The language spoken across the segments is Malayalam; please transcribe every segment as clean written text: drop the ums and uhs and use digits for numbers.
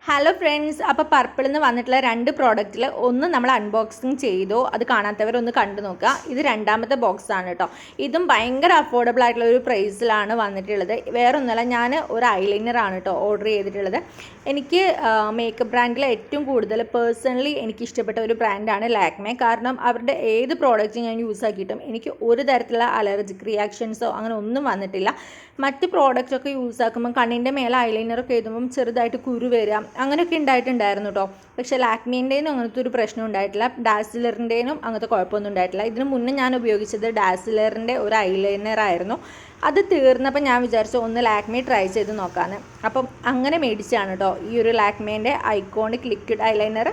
ഹലോ ഫ്രണ്ട്സ്, അപ്പോൾ പർപ്പിളിൽ നിന്ന് വന്നിട്ടുള്ള രണ്ട് പ്രോഡക്റ്റിൽ ഒന്ന് നമ്മൾ അൺബോക്സിങ് ചെയ്തു. അത് കാണാത്തവരൊന്ന് കണ്ടു നോക്കുക. ഇത് രണ്ടാമത്തെ ബോക്സ് ആണ് കേട്ടോ. ഇതും ഭയങ്കര അഫോർഡബിൾ ആയിട്ടുള്ള ഒരു പ്രൈസിലാണ് വന്നിട്ടുള്ളത്. വേറൊന്നുമല്ല, ഞാൻ ഒരു ഐലൈനറാണ് കേട്ടോ ഓർഡർ ചെയ്തിട്ടുള്ളത്. എനിക്ക് മേക്കപ്പ് ബ്രാൻഡിൽ ഏറ്റവും കൂടുതൽ പേഴ്സണലി എനിക്ക് ഇഷ്ടപ്പെട്ട ഒരു ബ്രാൻഡാണ് ലാക്മേ. കാരണം അവരുടെ ഏത് പ്രോഡക്റ്റ് ഞാൻ യൂസ് ആക്കിയിട്ടും എനിക്ക് ഒരു തരത്തിലുള്ള അലർജിക് റിയാക്ഷൻസോ അങ്ങനെ ഒന്നും വന്നിട്ടില്ല. മറ്റ് പ്രോഡക്റ്റൊക്കെ യൂസ് ആക്കുമ്പോൾ കണ്ണിൻ്റെ മേലെ ഐലൈനറൊക്കെ എഴുതുമ്പം ചെറുതായിട്ട് കുരു വരിക അങ്ങനെയൊക്കെ ഉണ്ടായിട്ടുണ്ടായിരുന്നു കേട്ടോ. പക്ഷേ ലാക്മീൻ്റെനും അങ്ങനത്തെ ഒരു പ്രശ്നം ഉണ്ടായിട്ടില്ല. ഡാസിലറിൻ്റെനും അങ്ങനത്തെ കുഴപ്പമൊന്നും ഉണ്ടായിട്ടില്ല. ഇതിന് മുന്നേ ഞാൻ ഉപയോഗിച്ചത് ഡാസിലറിൻ്റെ ഒരു ഐലൈനർ ആയിരുന്നു. അത് തീർന്നപ്പോൾ ഞാൻ വിചാരിച്ചു ഒന്ന് ലാക്മേ ട്രൈ ചെയ്ത് നോക്കാമെന്ന്. അപ്പം അങ്ങനെ മേടിച്ചാണ് കേട്ടോ ഈ ഒരു ലാക്മേൻ്റെ ഐക്കോണിക് ലിക്വിഡ് ഐലൈനർ.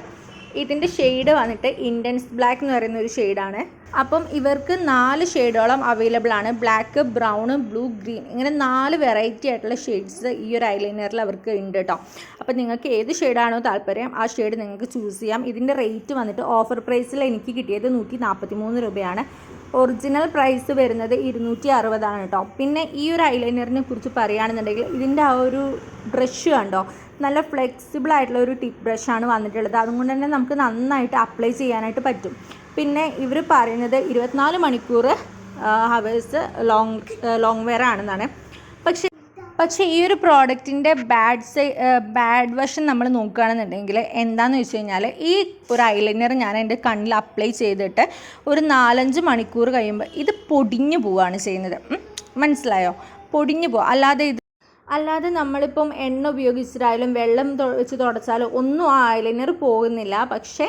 ഇതിൻ്റെ ഷെയ്ഡ് വന്നിട്ട് ഇൻറ്റൻസ് ബ്ലാക്ക് എന്ന് പറയുന്ന ഒരു ഷെയ്ഡാണ്. അപ്പം ഇവർക്ക് 4 ഷെയ്ഡോളം അവൈലബിൾ ആണ്. ബ്ലാക്ക്, ബ്രൗൺ, ബ്ലൂ, ഗ്രീൻ, ഇങ്ങനെ 4 വെറൈറ്റി ആയിട്ടുള്ള ഷെയ്ഡ്സ് ഈ ഒരു ഐലൈനറിൽ അവർക്ക് ഉണ്ട് കേട്ടോ. അപ്പം നിങ്ങൾക്ക് ഏത് ഷെയ്ഡാണോ താല്പര്യം ആ ഷെയ്ഡ് നിങ്ങൾക്ക് ചൂസ് ചെയ്യാം. ഇതിൻ്റെ റേറ്റ് വന്നിട്ട് ഓഫർ പ്രൈസിൽ എനിക്ക് കിട്ടിയത് 143 രൂപയാണ്. ഒറിജിനൽ പ്രൈസ് വരുന്നത് 260 കേട്ടോ. പിന്നെ ഈ ഒരു ഐലൈനറിനെ കുറിച്ച് പറയുകയാണെന്നുണ്ടെങ്കിൽ ഇതിൻ്റെ ആ ഒരു ബ്രഷ് കണ്ടോ, നല്ല ഫ്ലെക്സിബിൾ ആയിട്ടുള്ള ഒരു ടിപ്പ് ബ്രഷാണ് വന്നിട്ടുള്ളത്. അതുകൊണ്ട് തന്നെ നമുക്ക് നന്നായിട്ട് അപ്ലൈ ചെയ്യാനായിട്ട് പറ്റും. പിന്നെ ഇവർ പറയുന്നത് 24 മണിക്കൂർ ഹവേഴ്സ് ലോങ് വെയർ ആണെന്നാണ്. പക്ഷേ ഈ ഒരു പ്രോഡക്റ്റിൻ്റെ ബാഡ് വശം നമ്മൾ നോക്കുകയാണെന്നുണ്ടെങ്കിൽ എന്താണെന്ന് വെച്ച് കഴിഞ്ഞാൽ, ഈ ഒരു ഐലൈനർ ഞാൻ എൻ്റെ കണ്ണിൽ അപ്ലൈ ചെയ്തിട്ട് ഒരു 4-5 മണിക്കൂർ കഴിയുമ്പോൾ ഇത് പൊടിഞ്ഞു പോവുകയാണ് ചെയ്യുന്നത്. മനസ്സിലായോ? പൊടിഞ്ഞു പോവുക. അല്ലാതെ നമ്മളിപ്പം എണ്ണ ഉപയോഗിച്ചിട്ടായാലും വെള്ളം വെച്ച് തുടച്ചാലും ഒന്നും ആ ഐലൈനർ പോകുന്നില്ല. പക്ഷേ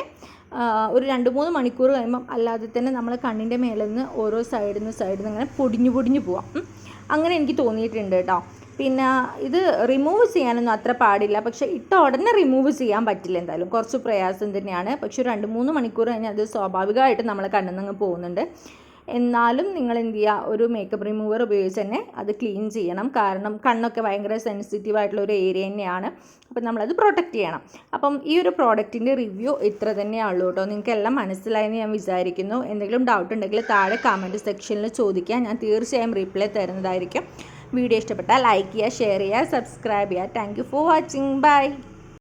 ഒരു 2-3 മണിക്കൂർ കഴിയുമ്പം അല്ലാതെ തന്നെ നമ്മൾ കണ്ണിൻ്റെ മേലെ നിന്ന് ഓരോ സൈഡിൽ നിന്ന് അങ്ങനെ പൊടിഞ്ഞു പോവാം. അങ്ങനെ എനിക്ക് തോന്നിയിട്ടുണ്ട് കേട്ടോ. പിന്നെ ഇത് റിമൂവ് ചെയ്യാനൊന്നും അത്ര പാടില്ല. പക്ഷേ ഇട്ട ഉടനെ റിമൂവ് ചെയ്യാൻ പറ്റില്ല. എന്തായാലും കുറച്ച് പ്രയാസം തന്നെയാണ്. പക്ഷേ ഒരു 2-3 മണിക്കൂർ കഴിഞ്ഞാൽ അത് സ്വാഭാവികമായിട്ട് നമ്മളെ കണ്ണിൽ നിന്ന് പോകുന്നുണ്ട്. എന്നാലും നിങ്ങൾ എന്ത് ചെയ്യുക, ഒരു മേക്കപ്പ് റിമൂവർ ഉപയോഗിച്ച് തന്നെ അത് ക്ലീൻ ചെയ്യണം. കാരണം കണ്ണൊക്കെ ഭയങ്കര സെൻസിറ്റീവ് ആയിട്ടുള്ള ഒരു ഏരിയ തന്നെയാണ്. അപ്പം നമ്മളത് പ്രൊട്ടക്റ്റ് ചെയ്യണം. അപ്പം ഈ ഒരു പ്രോഡക്റ്റിൻ്റെ റിവ്യൂ ഇത്ര തന്നെയുള്ളൂ കേട്ടോ. നിങ്ങൾക്ക് എല്ലാം മനസ്സിലായെന്ന് ഞാൻ വിചാരിക്കുന്നു. എന്തെങ്കിലും ഡൗട്ട് ഉണ്ടെങ്കിൽ താഴെ കമൻറ്റ് സെക്ഷനിൽ ചോദിക്കുക. ഞാൻ തീർച്ചയായും റിപ്ലൈ തരുന്നതായിരിക്കും. വീഡിയോ ഇഷ്ടപ്പെട്ടാൽ ലൈക്ക് ചെയ്യുക, ഷെയർ ചെയ്യുക, സബ്സ്ക്രൈബ് ചെയ്യുക. Thank you for watching. By.